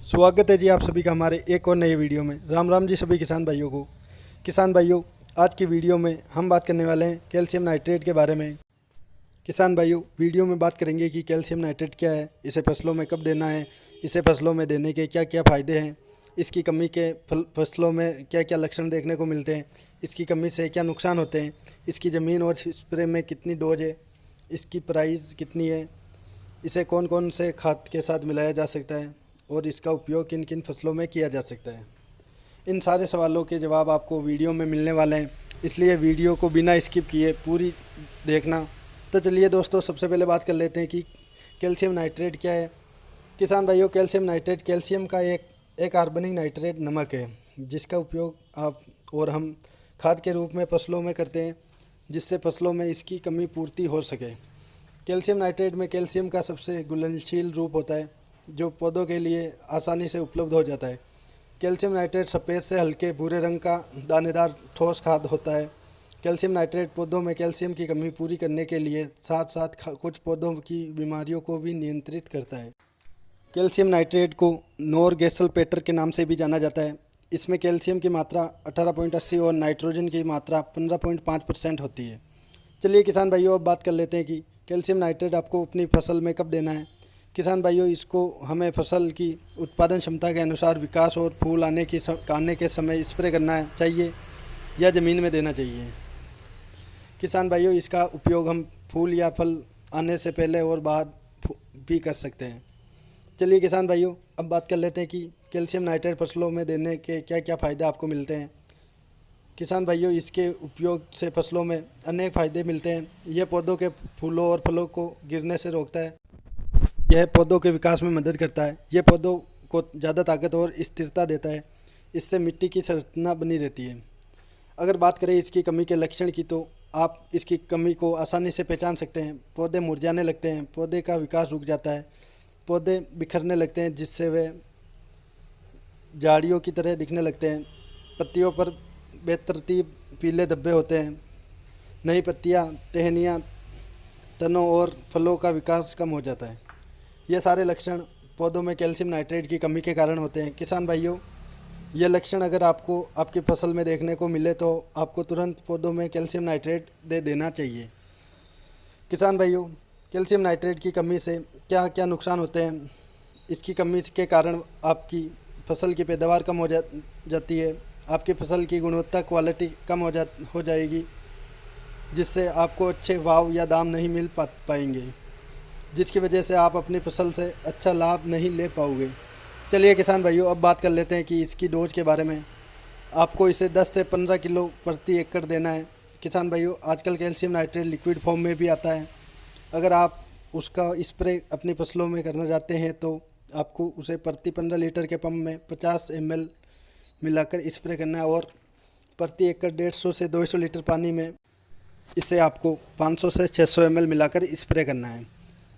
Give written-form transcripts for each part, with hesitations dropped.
स्वागत है जी आप सभी का हमारे एक और नए वीडियो में। राम राम जी सभी किसान भाइयों को। किसान भाइयों, आज की वीडियो में हम बात करने वाले हैं कैल्शियम नाइट्रेट के बारे में। किसान भाइयों, वीडियो में बात करेंगे कि कैल्शियम नाइट्रेट क्या है, इसे फसलों में कब देना है, इसे फसलों में देने के क्या क्या फ़ायदे हैं, इसकी कमी के फसलों में क्या क्या लक्षण देखने को मिलते हैं, इसकी कमी से क्या नुकसान होते हैं, इसकी ज़मीन और स्प्रे में कितनी डोज है, इसकी प्राइस कितनी है, इसे कौन कौन से खाद के साथ मिलाया जा सकता है और इसका उपयोग किन किन फसलों में किया जा सकता है। इन सारे सवालों के जवाब आपको वीडियो में मिलने वाले हैं, इसलिए वीडियो को बिना स्किप किए पूरी देखना। तो चलिए दोस्तों, सबसे पहले बात कर लेते हैं कि कैल्शियम नाइट्रेट क्या है। किसान भाइयों, कैल्शियम नाइट्रेट कैल्शियम का एक कार्बनिक नाइट्रेट नमक है जिसका उपयोग आप और हम खाद के रूप में फसलों में करते हैं, जिससे फसलों में इसकी कमी पूर्ति हो सके। कैल्शियम नाइट्रेट में कैल्शियम का सबसे घुलनशील रूप होता है जो पौधों के लिए आसानी से उपलब्ध हो जाता है। कैल्शियम नाइट्रेट सफ़ेद से हल्के भूरे रंग का दानेदार ठोस खाद होता है। कैल्शियम नाइट्रेट पौधों में कैल्शियम की कमी पूरी करने के लिए साथ साथ कुछ पौधों की बीमारियों को भी नियंत्रित करता है। कैल्शियम नाइट्रेट को नोरगेसल्फेटर के नाम से भी जाना जाता है। इसमें कैल्शियम की मात्रा 18.80 और नाइट्रोजन की मात्रा 15.5% होती है। चलिए किसान भाइयों, अब बात कर लेते हैं कि कैल्शियम नाइट्रेट आपको अपनी फसल में कब देना है। किसान भाइयों, इसको हमें फसल की उत्पादन क्षमता के अनुसार विकास और फूल आने के समय स्प्रे करना चाहिए या ज़मीन में देना चाहिए। किसान भाइयों, इसका उपयोग हम फूल या फल आने से पहले और बाद भी कर सकते हैं। चलिए किसान भाइयों, अब बात कर लेते हैं कि कैल्शियम नाइट्रेट फसलों में देने के क्या क्या फ़ायदे आपको मिलते हैं। किसान भाइयों, इसके उपयोग से फसलों में अनेक फ़ायदे मिलते हैं। यह पौधों के फूलों और फलों को गिरने से रोकता है। यह पौधों के विकास में मदद करता है। यह पौधों को ज़्यादा ताकत और स्थिरता देता है। इससे मिट्टी की संरचना बनी रहती है। अगर बात करें इसकी कमी के लक्षण की, तो आप इसकी कमी को आसानी से पहचान सकते हैं। पौधे मुरझाने लगते हैं, पौधे का विकास रुक जाता है, पौधे बिखरने लगते हैं जिससे वे झाड़ियों की तरह दिखने लगते हैं। पत्तियों पर बेतरतीब पीले धब्बे होते हैं। नई पत्तियां, टहनियाँ, तनों और फलों का विकास कम हो जाता है। ये सारे लक्षण पौधों में कैल्शियम नाइट्रेट की कमी के कारण होते हैं। किसान भाइयों, ये लक्षण अगर आपको आपकी फसल में देखने को मिले तो आपको तुरंत पौधों में कैल्शियम नाइट्रेट दे देना चाहिए। किसान भाइयों, कैल्शियम नाइट्रेट की कमी से क्या क्या नुकसान होते हैं। इसकी कमी के कारण आपकी फसल की पैदावार कम हो जाती है। आपकी फसल की गुणवत्ता क्वालिटी कम हो जाएगी, जिससे आपको अच्छे भाव या दाम नहीं मिल पाएंगे, जिसकी वजह से आप अपनी फसल से अच्छा लाभ नहीं ले पाओगे। चलिए किसान भाइयों, अब बात कर लेते हैं कि इसकी डोज के बारे में। आपको इसे 10 से 15 किलो प्रति एकड़ देना है। किसान भाइयों, आजकल कैल्शियम नाइट्रेट लिक्विड फॉर्म में भी आता है। अगर आप उसका स्प्रे अपनी फसलों में करना चाहते हैं तो आपको उसे प्रति 15 लीटर के पंप में 50 ml मिलाकर स्प्रे करना है और प्रति एकड़ 150 से 200 लीटर पानी में इसे आपको 500 से 600 ml मिलाकर स्प्रे करना है।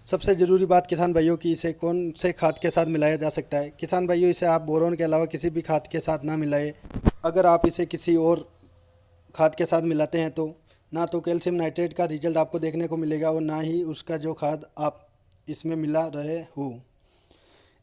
सबसे ज़रूरी बात किसान भाइयों की इसे कौन से खाद के साथ मिलाया जा सकता है। किसान भाइयों, इसे आप बोरोन के अलावा किसी भी खाद के साथ ना मिलाएं। अगर आप इसे किसी और खाद के साथ मिलाते हैं तो ना तो कैल्शियम नाइट्रेट का रिजल्ट आपको देखने को मिलेगा और ना ही उसका जो खाद आप इसमें मिला रहे हो।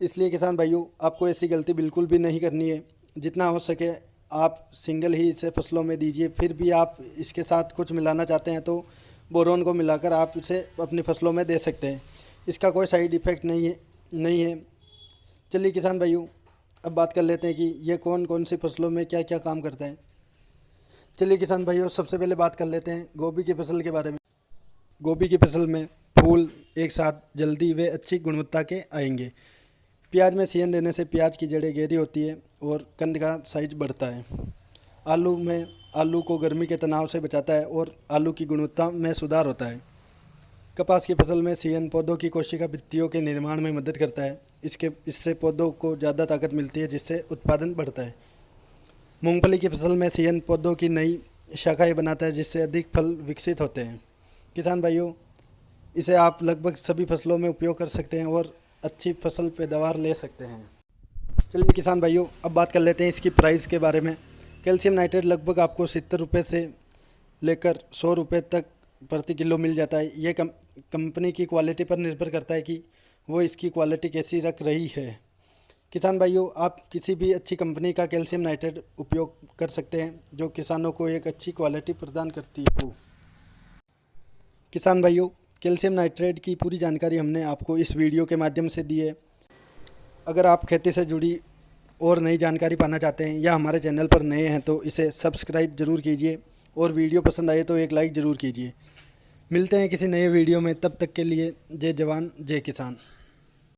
इसलिए किसान भाइयों, आपको ऐसी गलती बिल्कुल भी नहीं करनी है। जितना हो सके आप सिंगल ही इसे फसलों में दीजिए। फिर भी आप इसके साथ कुछ मिलाना चाहते हैं तो बोरोन को मिलाकर आप इसे अपनी फसलों में दे सकते हैं। इसका कोई साइड इफ़ेक्ट नहीं है। चलिए किसान भाइयों, अब बात कर लेते हैं कि ये कौन कौन सी फसलों में क्या क्या काम करता है। चलिए किसान भाइयों, सबसे पहले बात कर लेते हैं गोभी की फसल के बारे में। गोभी की फसल में फूल एक साथ जल्दी व अच्छी गुणवत्ता के आएंगे। प्याज में सीएन देने से प्याज की जड़ें गहरी होती है और कंद का साइज बढ़ता है। आलू को गर्मी के तनाव से बचाता है और आलू की गुणवत्ता में सुधार होता है। कपास की फसल में सीएन पौधों की कोशिका भित्तियों के निर्माण में मदद करता है। इससे पौधों को ज़्यादा ताकत मिलती है, जिससे उत्पादन बढ़ता है। मूंगफली की फसल में सीएन पौधों की नई शाखाएं बनाता है, जिससे अधिक फल विकसित होते हैं। किसान भाइयों, इसे आप लगभग सभी फसलों में उपयोग कर सकते हैं और अच्छी फसल पैदावार ले सकते हैं। चलिए किसान भाइयों, अब बात कर लेते हैं इसकी प्राइस के बारे में। कैल्शियम नाइट्रेट लगभग आपको 70 रुपये से लेकर 100 रुपये तक प्रति किलो मिल जाता है। ये कंपनी की क्वालिटी पर निर्भर करता है कि वो इसकी क्वालिटी कैसी रख रही है। किसान भाइयों, आप किसी भी अच्छी कंपनी का कैल्शियम नाइट्रेट उपयोग कर सकते हैं जो किसानों को एक अच्छी क्वालिटी प्रदान करती हो। किसान भाइयों, कैल्शियम नाइट्रेट की पूरी जानकारी हमने आपको इस वीडियो के माध्यम से दी है। अगर आप खेती से जुड़ी और नई जानकारी पाना चाहते हैं या हमारे चैनल पर नए हैं तो इसे सब्सक्राइब ज़रूर कीजिए और वीडियो पसंद आए तो एक लाइक ज़रूर कीजिए। मिलते हैं किसी नए वीडियो में, तब तक के लिए जय जवान जय किसान।